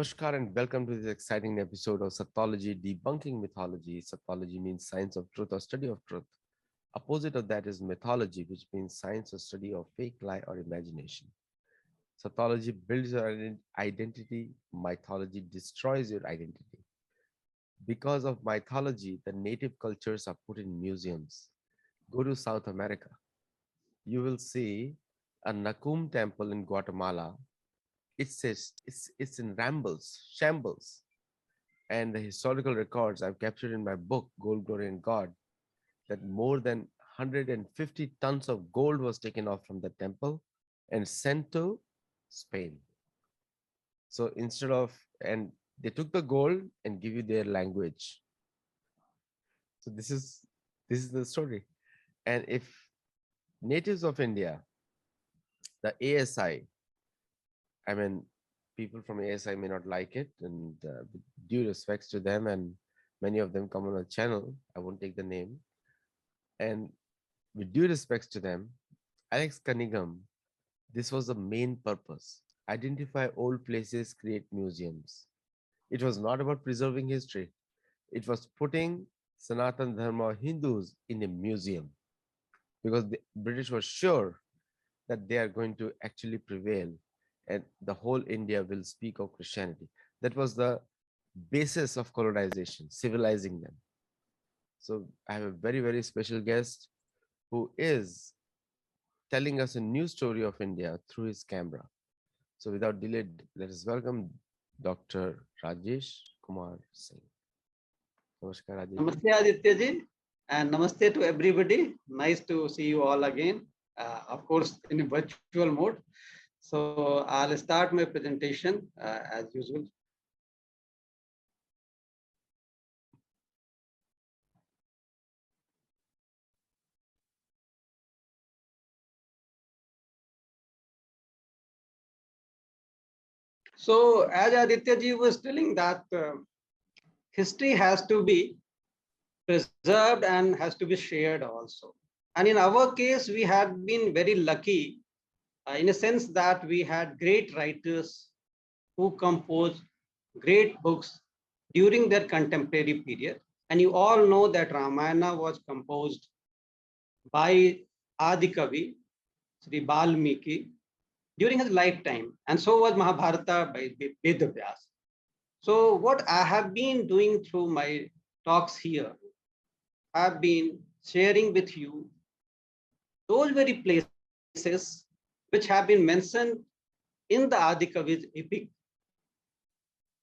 Namaskar and welcome to this exciting episode of Sattology, debunking mythology. Sattology means science of truth or study of truth. Opposite of that is mythology, which means science or study of fake, lie, or imagination. Sattology builds your identity. Mythology destroys your identity. Because of mythology, the native cultures are put in museums. Go to South America. You will see a Nakum temple in Guatemala. It says it's in shambles. And the historical records I've captured in my book, Gold, Glory, and God, that more than 150 tons of gold was taken off from the temple and sent to Spain. So and they took the gold and give you their language. So this is the story. And if natives of India, the ASI, I mean, people from ASI may not like it, and with due respects to them, and many of them come on a channel. I won't take the name. And with due respects to them, Alex Cunningham, this was the main purpose. Identify old places, create museums. It was not about preserving history. It was putting Sanatan Dharma Hindus in a museum because the British were sure that they are going to actually prevail and the whole India will speak of Christianity. That was the basis of colonization, civilizing them. So I have a very, very special guest who is telling us a new story of India through his camera. So without delay, let us welcome Dr. Rajesh Kumar Singh. Namaskar, Rajesh. Namaste, Aditya ji, and namaste to everybody. Nice to see you all again, of course, in a virtual mode. So I'll start my presentation as usual. So as Aditya ji was telling that history has to be preserved and has to be shared also. And in our case, we had been very lucky in a sense that we had great writers who composed great books during their contemporary period. And you all know that Ramayana was composed by Adi Kavi, Sri Balmiki, during his lifetime. And so was Mahabharata by Vedavyas. So what I have been doing through my talks here, I've been sharing with you those very places which have been mentioned in the Adi Kavi's epic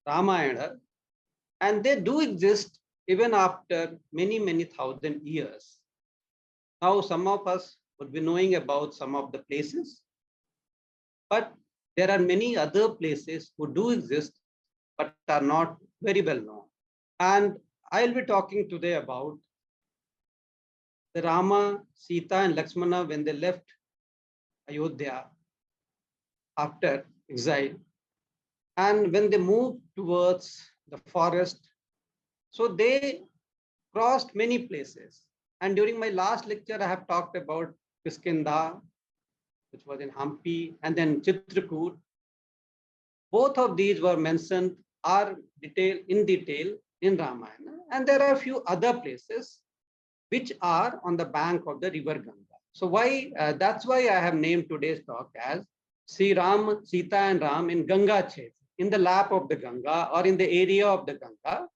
Ramayana, and they do exist even after many, many thousand years. Now, some of us would be knowing about some of the places, but there are many other places who do exist, but are not very well known. And I'll be talking today about the Rama, Sita, and Lakshmana when they left Ayodhya after exile, and when they moved towards the forest. So they crossed many places. And during my last lecture, I have talked about Kiskinda, which was in Hampi, and then Chitrakoot. Both of these were mentioned in detail in Ramayana. And there are a few other places which are on the bank of the river Ganga. So that's why I have named today's talk as Sri Ram, Sita and Ram in Ganga Chet, in the lap of the Ganga or in the area of the Ganga.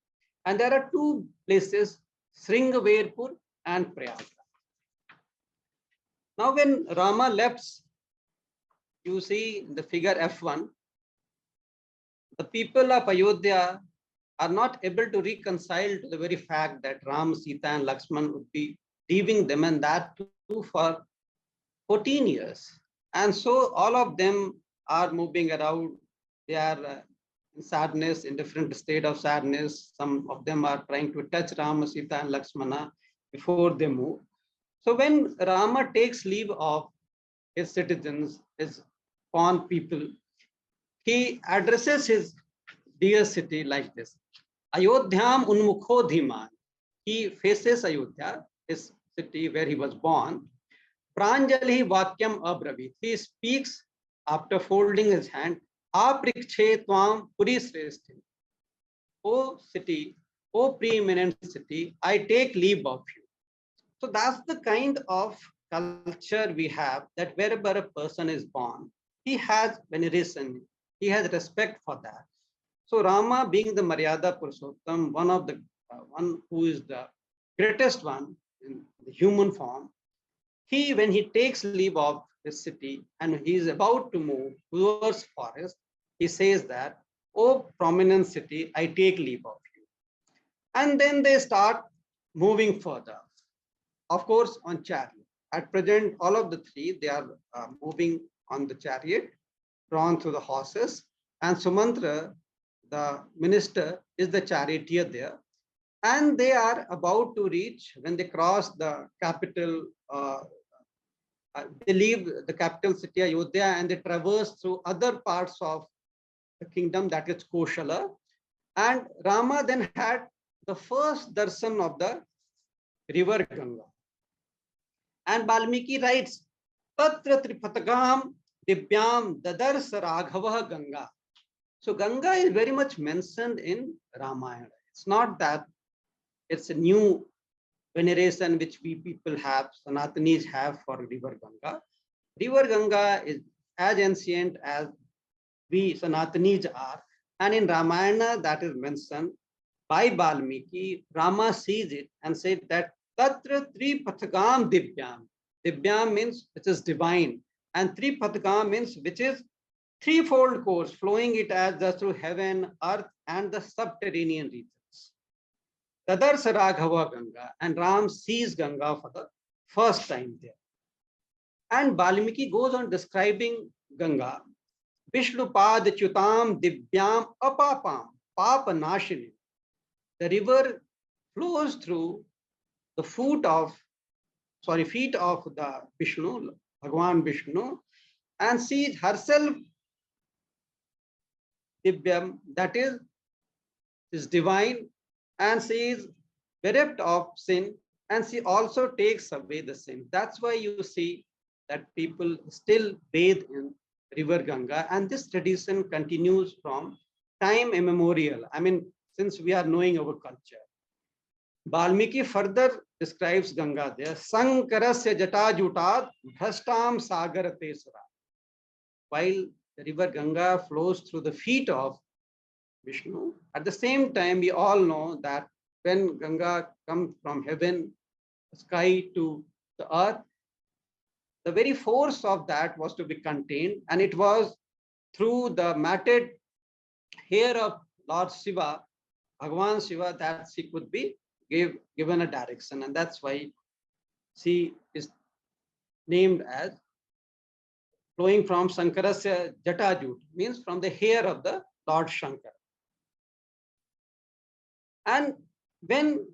And there are two places, Shringverpur and Prayagraj. Now when Rama left, you see the figure F1, the people of Ayodhya are not able to reconcile to the very fact that Ram, Sita and Lakshman would be leaving them, and that too for 14 years. And so all of them are moving around. They are in sadness, in different state of sadness. Some of them are trying to touch Rama, Sita and Lakshmana before they move. So when Rama takes leave of his citizens, his pawn people, he addresses his dear city like this. Ayodhyam unmukho dhiman. He faces Ayodhya, his city where he was born. Pranjali vakyam abravit. He speaks after folding his hand Aprikshe tvam puri sreshti. O city, O preeminent city, I take leave of you. So that's the kind of culture we have, that wherever a person is born, he has veneration, he has respect for that. So Rama, being the Maryada Purushottam, one of the one who is the greatest one in the human form, he, when he takes leave of his city and he is about to move towards forest, he says that, "Oh prominent city, I take leave of you." And then they start moving further, of course, on chariot. At present, all of the three, they are moving on the chariot, drawn through the horses. And Sumantra, the minister, is the charioteer there. And they are about to reach, when they cross the capital, they leave the capital city, Ayodhya, and they traverse through other parts of the kingdom, that is Koshala. And Rama then had the first darshan of the river Ganga. And Balmiki writes, Tatra Tripatagam Dibyam Dadars Raghava Ganga. So Ganga is very much mentioned in Ramayana. It's not that it's a new veneration which we people have, Sanatanis have for River Ganga. River Ganga is as ancient as we Sanatanis are. And in Ramayana, that is mentioned by Balmiki. Rama sees it and said that Tatra Tripathagam Divyam. Divyam means which is divine, and Tripathagam means which is threefold course, flowing it as just through heaven, earth, and the subterranean regions. Tadarsa Raghava Ganga, and Ram sees Ganga for the first time there. And Balmiki goes on describing Ganga. Vishnupad Chutam Divyam Apapam Papa Nashini. The river flows through the feet of the Vishnu, Bhagwan Vishnu, and sees herself Divyam, that is divine, and she is bereft of sin, and she also takes away the sin. That's why you see that people still bathe in river Ganga, and this tradition continues from time immemorial. I mean, since we are knowing our culture. Balmiki further describes Ganga there. Sankarasya jata jutad bhrashtam sagar tesara. While the river Ganga flows through the feet of Vishnu, at the same time, we all know that when Ganga comes from heaven, sky to the earth, the very force of that was to be contained, and it was through the matted hair of Lord Shiva, Bhagavan Shiva, that she could be given a direction, and that's why she is named as flowing from Sankarasya Jatajut, means from the hair of the Lord Shankar. And when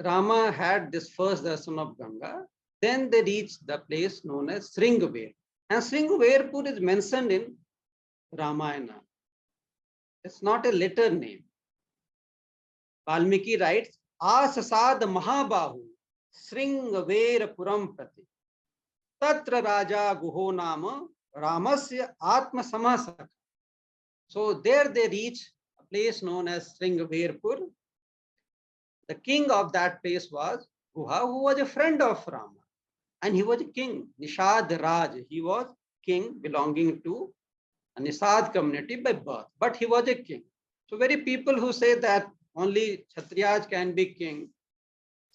Rama had this first darshan of Ganga, then they reached the place known as Shringverpur. And Shringverpur is mentioned in Ramayana. It's not a letter name. Valmiki writes, Asasad Mahabahu Shringverpuram Prati. Tatra Raja Guho Nama Ramasya Atma Samasaka. So there they reach a place known as Shringverpur. The king of that place was Guha, who was a friend of Rama. And he was a king, Nishad Raj. He was king belonging to a Nisad community by birth, but he was a king. So very people who say that only Kshatriyas can be king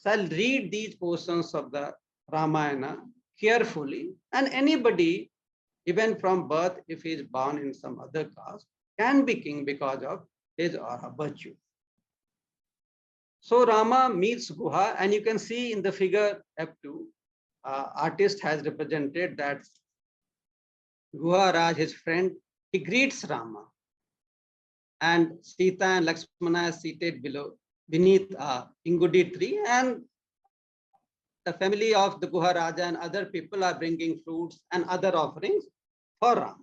shall read these portions of the Ramayana carefully, and anybody, even from birth, if he is born in some other caste, can be king because of his or her virtue. So Rama meets Guha, and you can see in the figure F2, artist has represented that Guha Raj, his friend, he greets Rama. And Sita and Lakshmana are seated beneath a Ingudi tree, and the family of the Guha Raja and other people are bringing fruits and other offerings for Rama.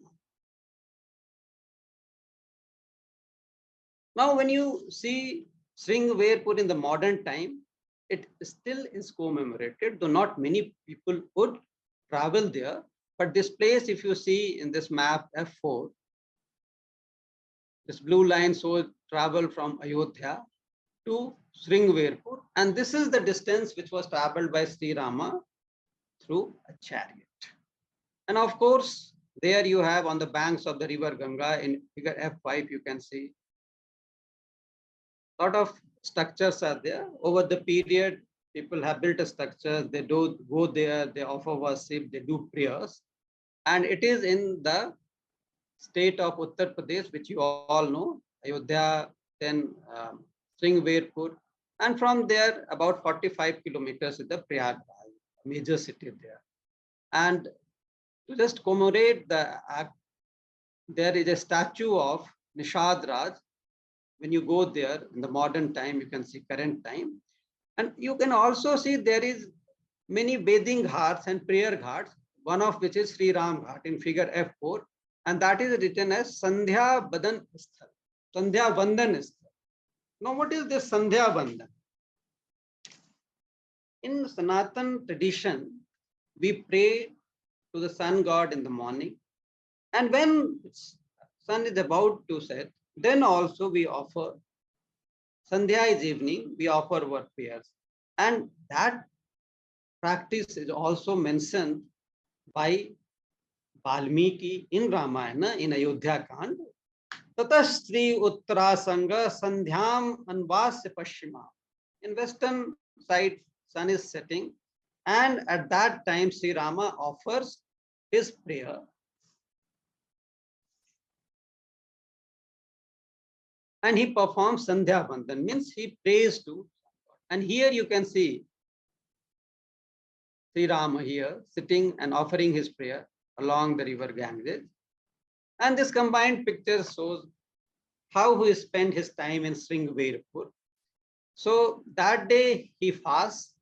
Now, when you see Shringverpur in the modern time, it still is commemorated, though not many people would travel there. But this place, if you see in this map F4, This blue line shows travel from Ayodhya to Shringverpur, and this is the distance which was traveled by Sri Rama through a chariot. And of course, there you have on the banks of the river Ganga in figure F5, you can see a lot of structures are there. Over the period, people have built a structure, they do go there, they offer worship, they do prayers. And it is in the state of Uttar Pradesh, which you all know, Ayodhya, then Shringverpur, and from there about 45 kilometers is the Prayagraj, major city there. And to just commemorate the act, there is a statue of Nishad Raj. When you go there in the modern time, you can see current time. And you can also see there is many bathing ghats and prayer ghats, one of which is Sri Ram Ghat in figure F4, and that is written as Sandhya Badan Sthal, Sandhya Vandan Sthal. Now, what is this Sandhya Vandan? In Sanatan tradition, we pray to the sun god in the morning, and when sun is about to set, then also we offer Sandhya is evening, we offer our prayers. And that practice is also mentioned by Valmiki in Ramayana in Ayodhya Kand. Tatastri Uttarasanga Sandhyam Anvasya Pashima. In western side, sun is setting, and at that time Sri Rama offers his prayer. And he performs Sandhya Vandan, means he prays to. And here you can see Sri Rama here sitting and offering his prayer along the river Ganges. And this combined picture shows how he spent his time in Shringverpur. So that day he fasts,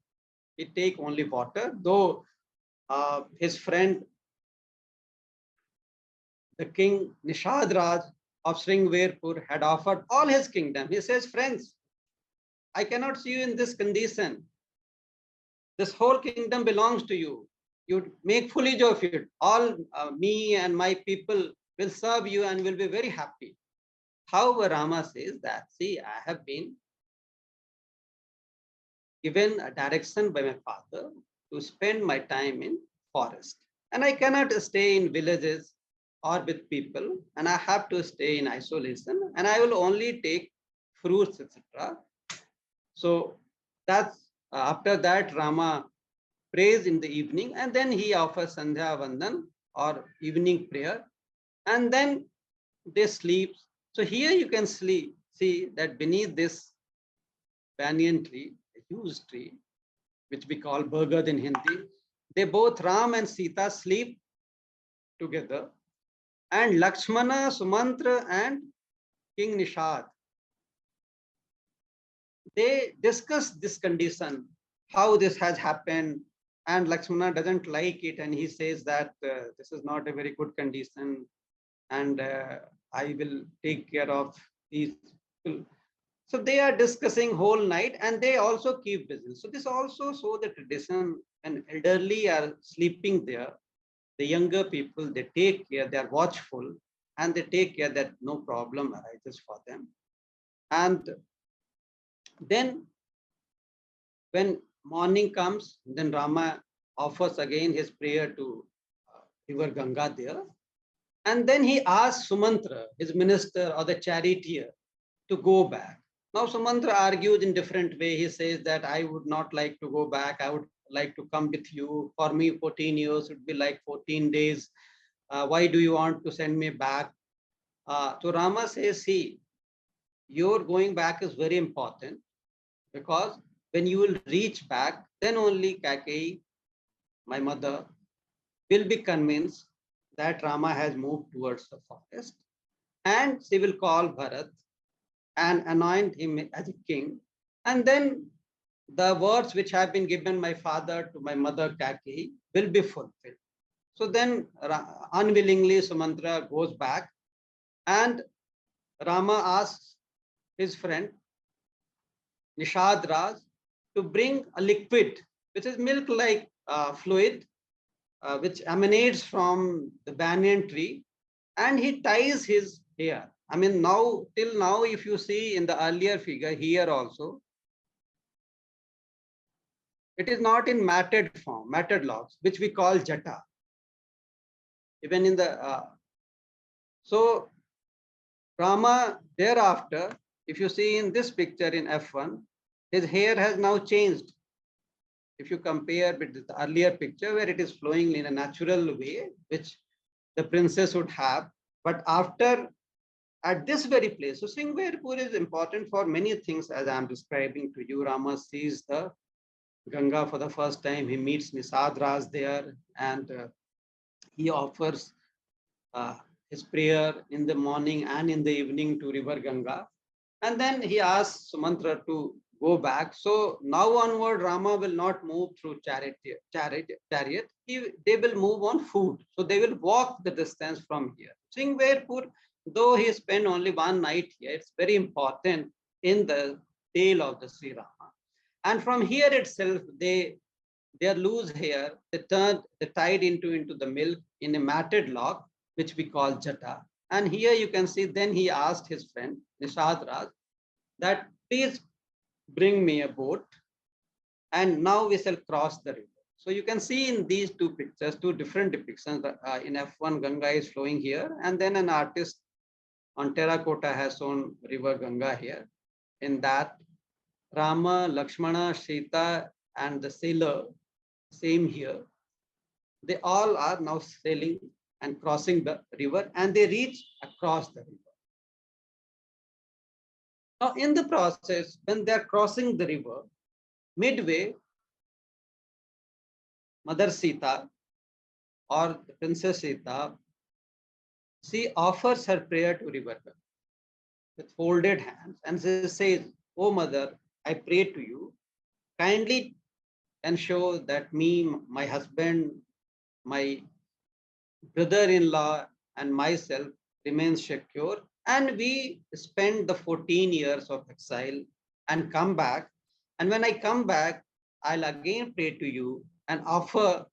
he take only water, though his friend, the king Nishad Raj of Shringverpur had offered all his kingdom. He says, friends, I cannot see you in this condition. This whole kingdom belongs to you. You make full use of it. All me and my people will serve you and will be very happy. However, Rama says that, see, I have been given a direction by my father to spend my time in forest. And I cannot stay in villages or with people, and I have to stay in isolation, and I will only take fruits, etc. So that's after that Rama prays in the evening, and then he offers Sandhya Vandan or evening prayer, and then they sleep. So here you can see that beneath this banyan tree, a huge tree, which we call Bargad in Hindi, they both Ram and Sita sleep together, and Lakshmana, Sumantra, and King Nishad, they discuss this condition, how this has happened, and Lakshmana doesn't like it, and he says that this is not a very good condition, and I will take care of these people. So they are discussing whole night, and they also keep busy. So this also shows the tradition when elderly are sleeping there, the younger people, they take care, they are watchful, and they take care that no problem arises for them. And then when morning comes, then Rama offers again his prayer to river Ganga there. And then he asks Sumantra, his minister or the charioteer, to go back. Now Sumantra argues in different way. He says that I would not like to go back. I would like to come with you. For me, 14 years would be like 14 days. Why do you want to send me back? So Rama says, see, your going back is very important, because when you will reach back, then only Kaikeyi, my mother, will be convinced that Rama has moved towards the forest, and she will call Bharat and anoint him as a king. And then the words which have been given my father to my mother Kaikeyi will be fulfilled. So then unwillingly Sumantra goes back, and Rama asks his friend Nishad Raj to bring a liquid, which is milk-like fluid, which emanates from the banyan tree, and he ties his hair. I mean, now, till now, if you see in the earlier figure here also, it is not in matted form, matted logs, which we call jata. Even in the, so Rama thereafter, if you see in this picture in F1, his hair has now changed. If you compare with the earlier picture where it is flowing in a natural way, which the princess would have, but after at this very place, so Shringverpur is important for many things as I am describing to you. Rama sees the Ganga for the first time. He meets Nisad Raj there, and he offers uh, his prayer in the morning and in the evening to river Ganga. And then he asks Sumantra to go back. So now onward, Rama will not move through chariot. They will move on foot. So they will walk the distance from here. Shringverpur, though he spent only one night here, it's very important in the tale of the Sri Rama. And from here itself, their loose hair, they tied into the milk in a matted log, which we call jata. And here you can see, then he asked his friend, Nishad Raj, that please bring me a boat and now we shall cross the river. So you can see in these two pictures, two different depictions. In F1, Ganga is flowing here, and then an artist on terracotta has shown river Ganga here. In that, Rama, Lakshmana, Sita, and the sailor, same here. They all are now sailing and crossing the river, and they reach across the river. Now, in the process, when they are crossing the river, midway, Mother Sita or the Princess Sita, she offers her prayer to river with folded hands and she says, "Oh Mother, I pray to you, kindly ensure that me, my husband, my brother-in-law, and myself remain secure, and we spend the 14 years of exile and come back. And when I come back, I'll again pray to you and offer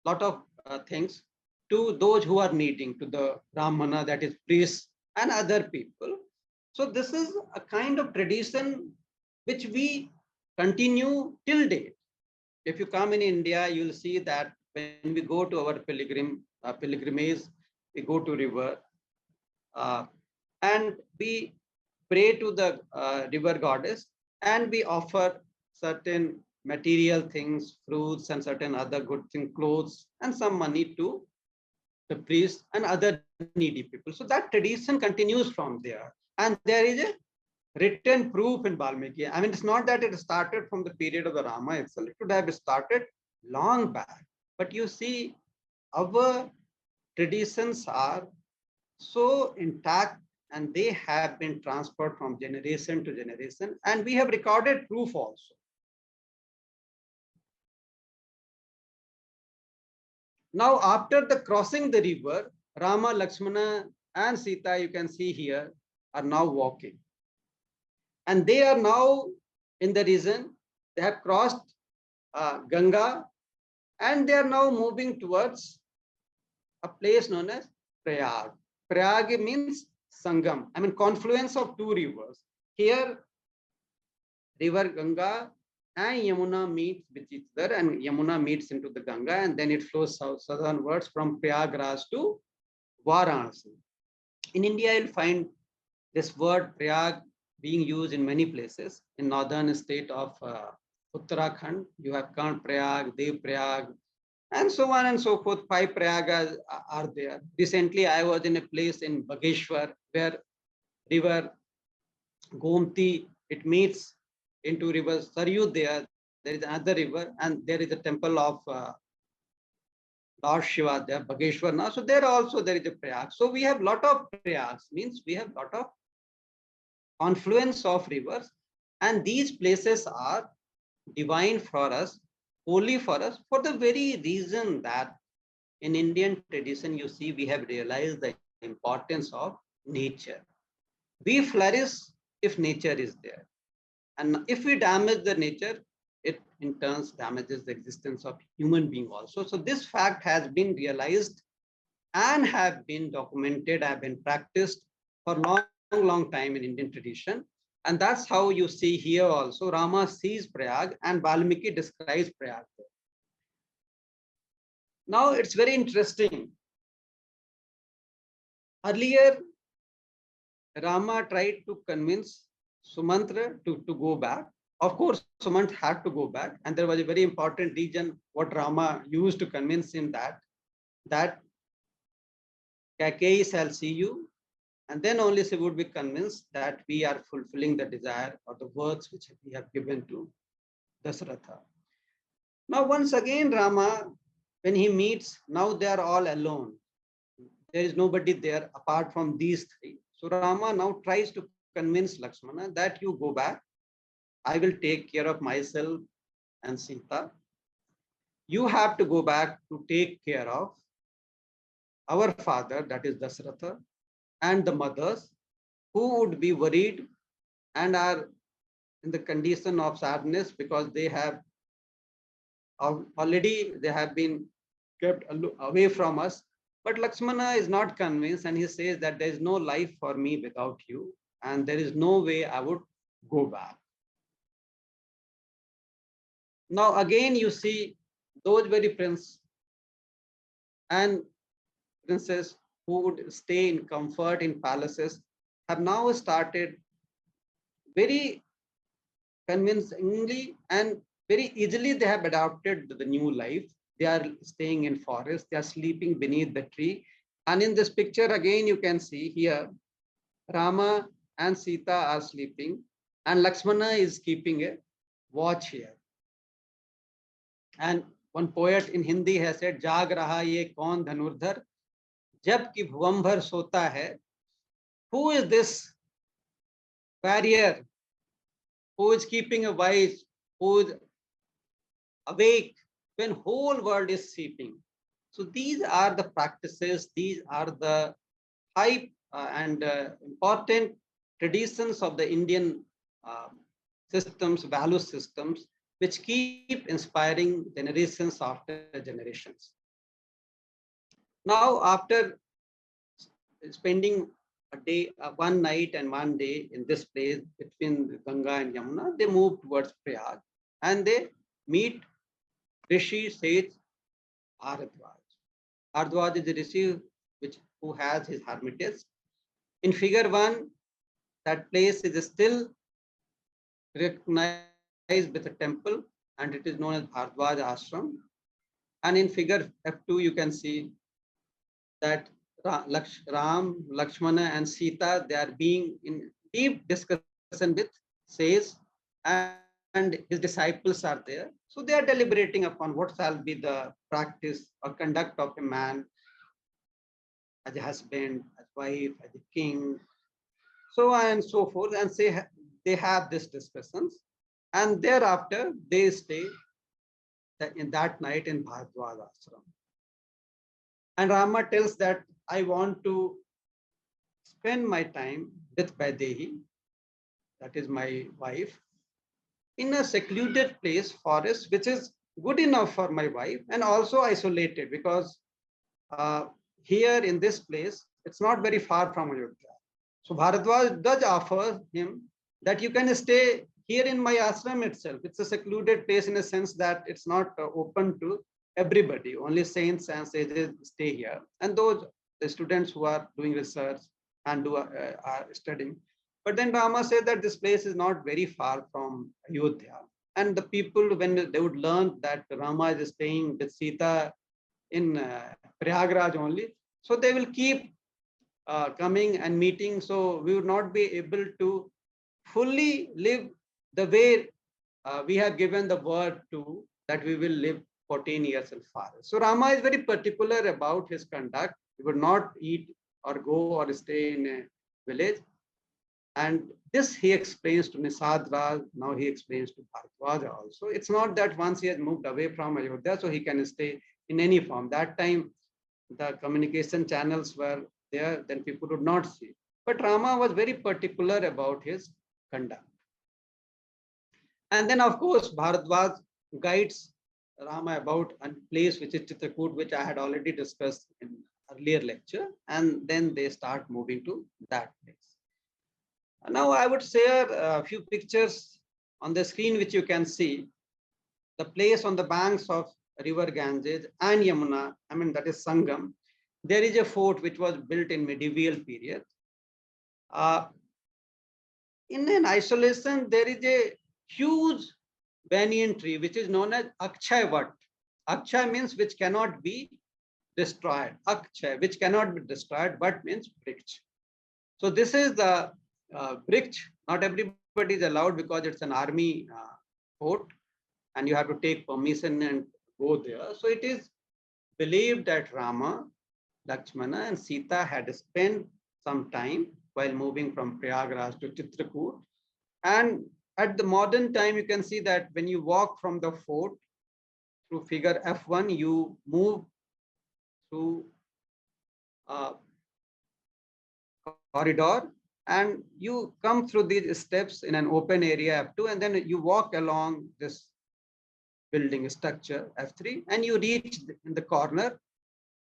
lot of things to those who are needing, to the Brahmana, that is priests and other people." So this is a kind of tradition which we continue till date. If you come in India, you'll see that when we go to our pilgrimage, we go to river uh, and we pray to the river goddess, and we offer certain material things, fruits and certain other good things, clothes and some money to the priests and other needy people. So that tradition continues from there. And there is a written proof in Valmiki. I mean, it's not that it started from the period of the Rama itself. It could have started long back. But you see, our traditions are so intact and they have been transferred from generation to generation. And we have recorded proof also. Now, after the crossing the river, Rama, Lakshmana, and Sita, you can see here, are now walking. And they are now in the region, they have crossed Ganga, and they are now moving towards a place known as Prayag. Prayag means Sangam, I mean confluence of two rivers. Here, river Ganga and Yamuna meet with each other, and Yamuna meets into the Ganga, and then it flows southernwards from Prayagraj to Varanasi. In India, you'll find this word Prayag being used in many places. In northern state of Uttarakhand, you have Karn Prayag, Dev Prayag, and so on and so forth. 5 Prayagas are there. Recently, I was in a place in Bageshwar where river Gomti, it meets into river Saryu there. There is another river, and there is a temple of Lord Shiva there, Bageshwar now. So there also there is a Prayag. So we have lot of Prayags, means we have lot of confluence of rivers, and these places are divine for us, holy for us, for the very reason that in Indian tradition, you see, we have realized the importance of nature. We flourish if nature is there. And if we damage the nature, it in turn damages the existence of human being also. So this fact has been realized and have been documented, have been practiced long time in Indian tradition. And that's how you see here also Rama sees Prayag and Valmiki describes Prayag. Now it's very interesting. Earlier, Rama tried to convince Sumantra to go back. Of course, Sumant had to go back, and there was a very important reason what Rama used to convince him that Kaikeyi shall see you, and then only she would be convinced that we are fulfilling the desire or the words which we have given to Dasharatha. Now, once again, Rama, when he meets, now they are all alone. There is nobody there apart from these three. So Rama now tries to convince Lakshmana that you go back. I will take care of myself and Sita. You have to go back to take care of our father, that is Dasharatha, and the mothers who would be worried and are in the condition of sadness because they have already they have been kept away from us. But Lakshmana is not convinced and he says that there is no life for me without you and there is no way I would go back. Now again you see those very prince and princess who would stay in comfort in palaces have now started very convincingly and very easily they have adopted the new life. They are staying in forest, they are sleeping beneath the tree. And in this picture again you can see here Rama and Sita are sleeping and Lakshmana is keeping a watch here. And one poet in Hindi has said, जाग रहा ये कौन धनुर्धर जबकि भुवंभर सोता है. Who is this warrior who is keeping a watch, who is awake when whole world is sleeping? So these are the practices, these are the high and important traditions of the Indian systems, value systems, which keep inspiring generations after generations. Now, after spending a day, one night and one day in this place between Ganga and Yamuna, they move towards Prayag and they meet Rishi sage Bharadwaj. Bharadwaj is a rishi who has his hermitage. In figure 1, that place is still recognized with a temple and it is known as Bharadwaj Ashram. And in figure F2, you can see that Ram, Lakshmana and Sita, they are being in deep discussion with Sage and his disciples are there. So they are deliberating upon what shall be the practice or conduct of a man as a husband, as a wife, as a king, so on and so forth. And say they have these discussions. And thereafter, they stay in that night in Bharadwaj Ashram. And Rama tells that I want to spend my time with Vaidehi, that is my wife, in a secluded place, forest, which is good enough for my wife and also isolated because here in this place, it's not very far from Ayodhya. So Bharadwaj does offer him that you can stay here in my ashram itself. It's a secluded place in a sense that it's not open to everybody. Only saints and sages stay here. And those the students who are doing research and are studying. But then Rama said that this place is not very far from Ayodhya. And the people, when they would learn that Rama is staying with Sita in Prayagraj only, so they will keep coming and meeting. So we would not be able to fully live the way we have given the word to that we will live 14 years in forest. So Rama is very particular about his conduct. He would not eat or go or stay in a village. And this he explains to Nisadra, now he explains to Bharadwaja also. It's not that once he has moved away from Ayodhya, so he can stay in any form. That time, the communication channels were there, then people would not see. But Rama was very particular about his conduct. And then, of course, Bharadwaj guides Rama about a place which is Chitrakoot, which I had already discussed in earlier lecture, and then they start moving to that place. Now I would share a few pictures on the screen which you can see. The place on the banks of river Ganges and Yamuna, I mean that is Sangam, there is a fort which was built in medieval period. Uh, in an isolation, there is a huge banyan tree which is known as Akshay Vat. Akshay means which cannot be destroyed. Akshay, which cannot be destroyed, Vat means bricks. So this is the bricks. Not everybody is allowed because it's an army fort and you have to take permission and go there. So it is believed that Rama, Lakshmana, and Sita had spent some time while moving from Prayagraj to Chitrakoot. And at the modern time, you can see that when you walk from the fort through figure F1, you move through a corridor and you come through these steps in an open area F2, and then you walk along this building structure F3, and you reach in the corner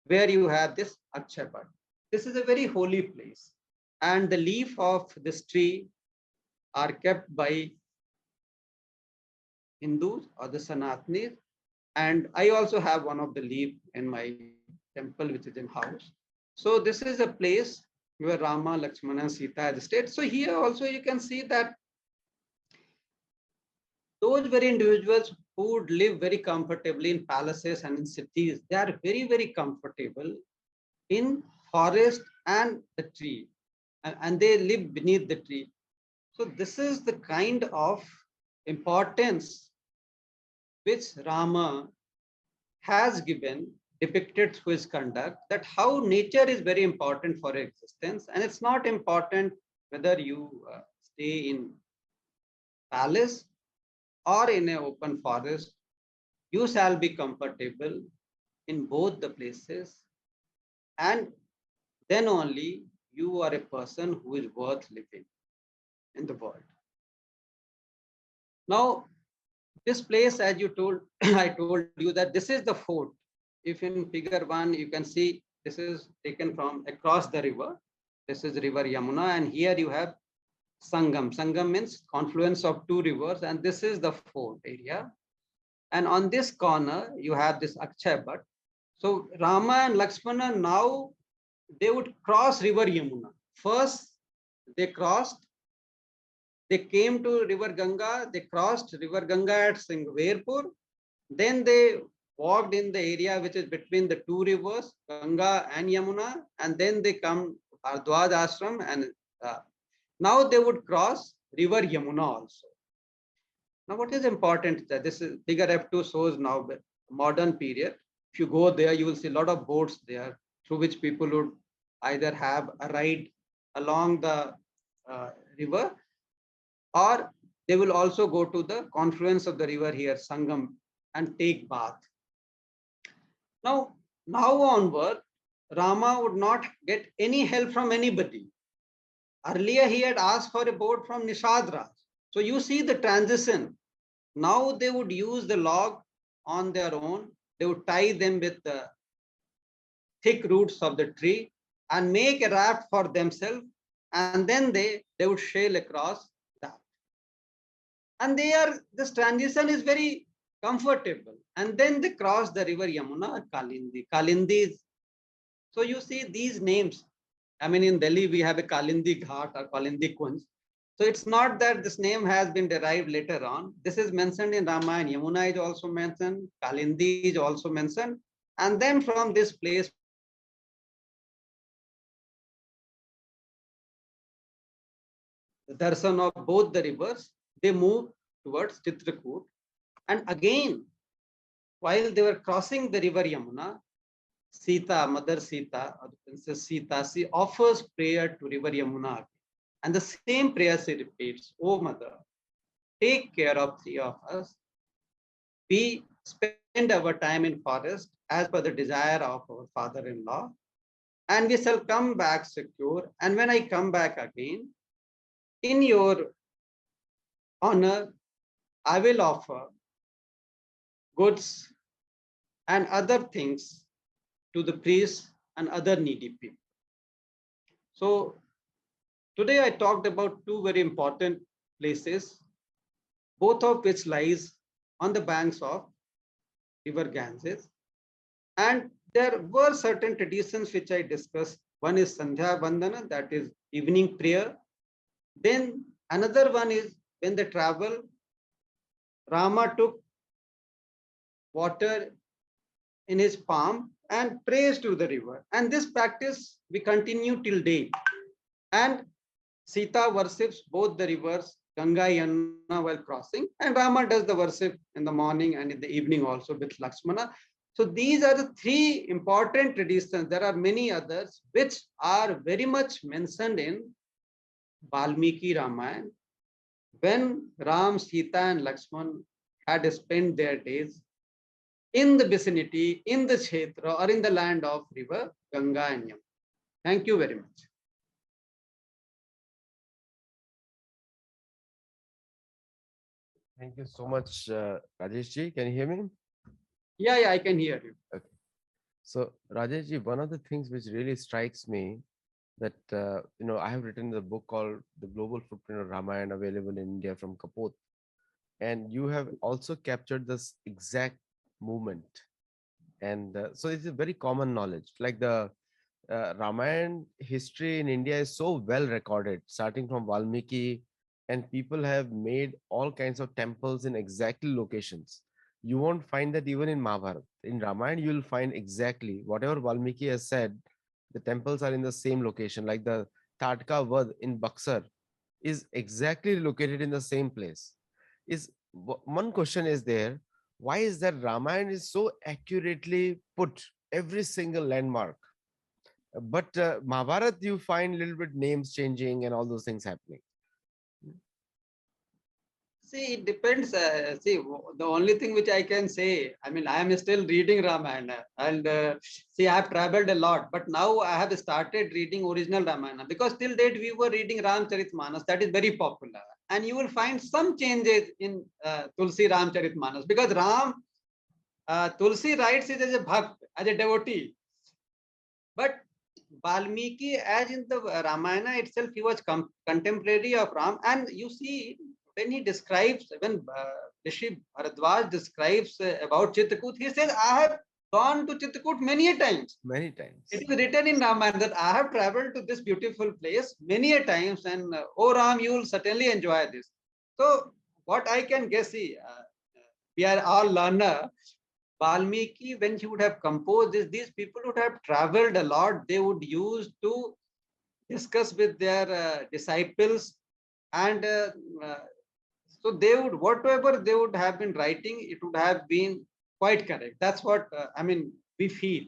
where you have this Akshapat. This is a very holy place, and the leaf of this tree are kept by Hindus or the Sanatanis, and I also have one of the leaf in my temple which is in house. So this is a place where Rama, Lakshmana, and Sita had stayed. So here also you can see that those very individuals who would live very comfortably in palaces and in cities, they are very, very comfortable in forest and the tree, and they live beneath the tree. So this is the kind of importance which Rama has given, depicted through his conduct, that how nature is very important for existence, and it's not important whether you stay in palace or in an open forest. You shall be comfortable in both the places, and then only you are a person who is worth living in the world. Now, this place, as you told, I told you that this is the fort. If in figure 1, you can see this is taken from across the river. This is river Yamuna, and here you have Sangam. Sangam means confluence of two rivers, and this is the fort area. And on this corner, you have this Akshay Bhat. So Rama and Lakshmana, now they would cross river Yamuna. First, they crossed, they came to river Ganga, they crossed river Ganga at Shringverpur. Then they walked in the area which is between the two rivers, Ganga and Yamuna, and then they come to Bharadwaj Ashram, and now they would cross river Yamuna also. Now, what is important is that this is figure F2 shows now modern period. If you go there, you will see a lot of boats there through which people would either have a ride along the river, or they will also go to the confluence of the river here, Sangam, and take bath. Now onward, Rama would not get any help from anybody. Earlier, he had asked for a boat from Nishad Raj. So you see the transition. Now they would use the log on their own. They would tie them with the thick roots of the tree and make a raft for themselves. And then they would sail across that. And this transition is very comfortable. And then they cross the river Yamuna, Kalindi. Kalindi. So you see these names. I mean, in Delhi, we have a Kalindi Ghat or Kalindi Kunj. So it's not that this name has been derived later on. This is mentioned in Ramayan. Yamuna is also mentioned. Kalindi is also mentioned. And then from this place, the darshan of both the rivers, they move towards Chitrakoot. And again, while they were crossing the river Yamuna, Sita, Mother Sita, or Princess Sita, she offers prayer to river Yamuna. And the same prayer she repeats, "Oh Mother, take care of three of us. We spend our time in forest as per the desire of our father-in-law, and we shall come back secure. And when I come back again, in your honor, I will offer goods and other things to the priests and other needy people. So today I talked about two very important places, both of which lies on the banks of river Ganges. And there were certain traditions which I discussed. One is Sandhya Bandhana, that is evening prayer. Then another one is when they travel, Rama took water in his palm and prays to the river. And this practice we continue till date. And Sita worships both the rivers, Ganga and Yamuna, while crossing, and Rama does the worship in the morning and in the evening also with Lakshmana. So these are the three important traditions. There are many others which are very much mentioned in Valmiki Ramayana. When Ram, Sita, and Lakshman had spent their days in the vicinity, in the Kshetra, or in the land of river Ganga and Yamuna. Thank you very much. Thank you so much, Rajesh ji. Can you hear me? Yeah, I can hear you. Okay. So, Rajesh ji, one of the things which really strikes me that I have written the book called "The Global Footprint of Ramayana," available in India from Kapoth, and you have also captured this exact movement. And so it's a very common knowledge. Like the Ramayan history in India is so well recorded, starting from Valmiki, and people have made all kinds of temples in exactly locations. You won't find that even in Mahabharata. In Ramayana, you'll find exactly whatever Valmiki has said. The temples are in the same location, like the Tatka Vad in Buxar is exactly located in the same place. Is one question is there? Why is that Ramayana is so accurately put every single landmark? But Mahabharata, you find a little bit names changing and all those things happening. See, it depends. See, the only thing which I can say, I mean, I am still reading Ramayana, and see, I have traveled a lot, but now I have started reading original Ramayana because till date we were reading Ramcharitmanas. That is very popular, and you will find some changes in Tulsi Ramcharitmanas because Tulsi writes it as a bhakt, as a devotee, but Valmiki, as in the Ramayana itself, he was contemporary of Ram. And you see, when he describes, when Rishi Bharadwaj describes about Chitrakoot, he says, I have gone to Chitrakoot many a times. Many times. It is written in Ramayana that I have traveled to this beautiful place many a times, and oh Ram, you will certainly enjoy this. So, what I can guess, see, we are all learner. Valmiki, when he would have composed this, these people would have traveled a lot. They would use to discuss with their disciples, and uh, so they would, whatever they would have been writing, it would have been quite correct. That's what I mean. We feel,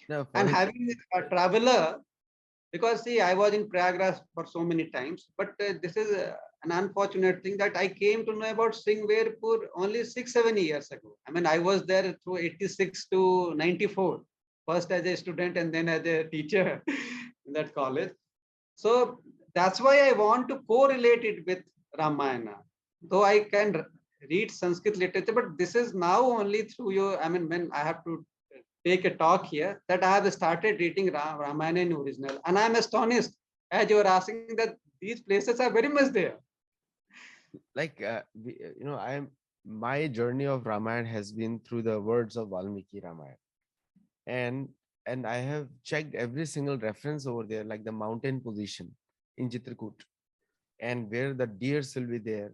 No, and for it, having a traveler, because see, I was in Prayagraj for so many times, but this is an unfortunate thing that I came to know about Shringverpur only 6-7 years ago. I mean, I was there through 86 to 94, first as a student and then as a teacher in that college. So that's why I want to correlate it with Ramayana. Though I can read Sanskrit literature, but this is now only through your, I mean, when I have to take a talk here, that I have started reading Ramayana in original. And I'm astonished as you're asking that these places are very much there. like I am my journey of Ramayana has been through the words of Valmiki Ramayana, and I have checked every single reference over there, like the mountain position in Chitrakoot, and where the deers will be there.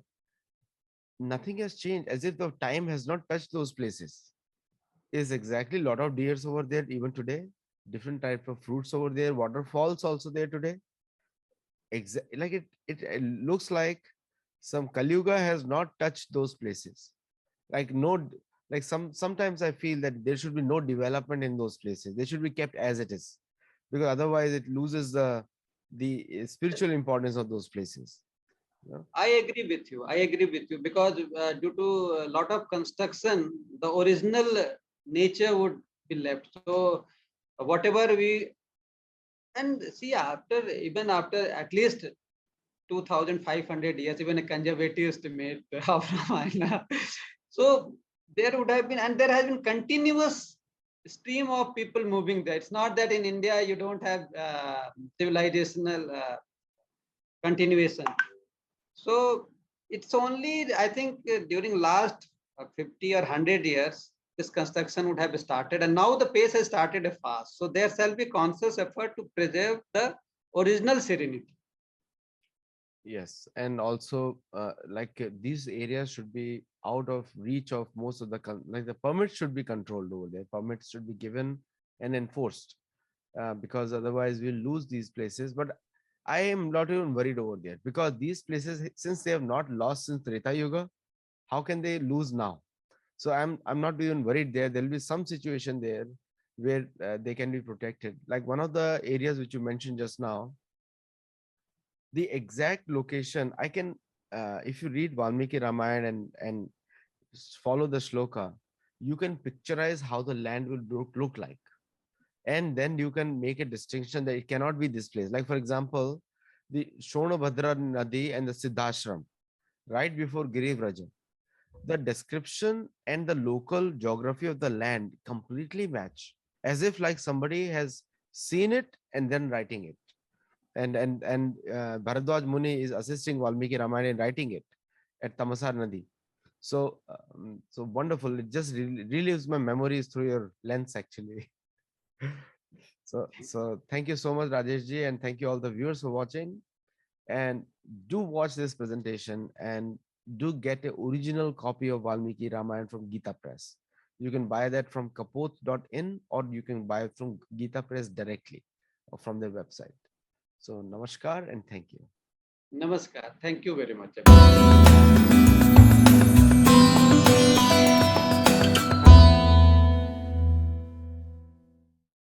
Nothing has changed, as if the time has not touched those places. Is exactly a lot of deers over there even today. Different type of fruits over there. Waterfalls also there today. Like it looks like some Kaliuga has not touched those places. Like no, like sometimes I feel that there should be no development in those places. They should be kept as it is, because otherwise it loses the spiritual importance of those places. You know? I agree with you. I agree with you because due to a lot of construction, the original nature would be left. So whatever we, and see, after even after at least 2,500 years, even a conservative estimate of Ramayana. So there would have been, and there has been continuous stream of people moving there. It's not that in India you don't have civilizational continuation. So it's only, I think, during last 50 or 100 years, this construction would have started, and now the pace has started fast. So there shall be conscious effort to preserve the original serenity. Yes, and also these areas should be out of reach of most of the like the permits should be controlled over there. Permits should be given and enforced because otherwise we'll lose these places. But I am not even worried over there because these places, since they have not lost since Treta Yuga, how can they lose now? So I'm not even worried there. There'll be some situation there where they can be protected. Like one of the areas which you mentioned just now, the exact location I can if you read Valmiki Ramayana and follow the shloka, you can picturize how the land will look like, and then you can make a distinction that it cannot be this place. Like for example, the Shonabhadra Nadi and the Siddhashram right before Girivraja, the description and the local geography of the land completely match, as if like somebody has seen it and then writing it. And Bharadwaj Muni is assisting Valmiki Ramayana in writing it at Tamasar Nadi. So wonderful. It just relives my memories through your lens, actually. So thank you so much, Rajesh ji, and thank you all the viewers for watching. And do watch this presentation and do get an original copy of Valmiki Ramayana from Gita Press. You can buy that from kapoth.in or you can buy it from Gita Press directly or from their website. So namaskar and thank you. Namaskar. Thank you very much, everyone.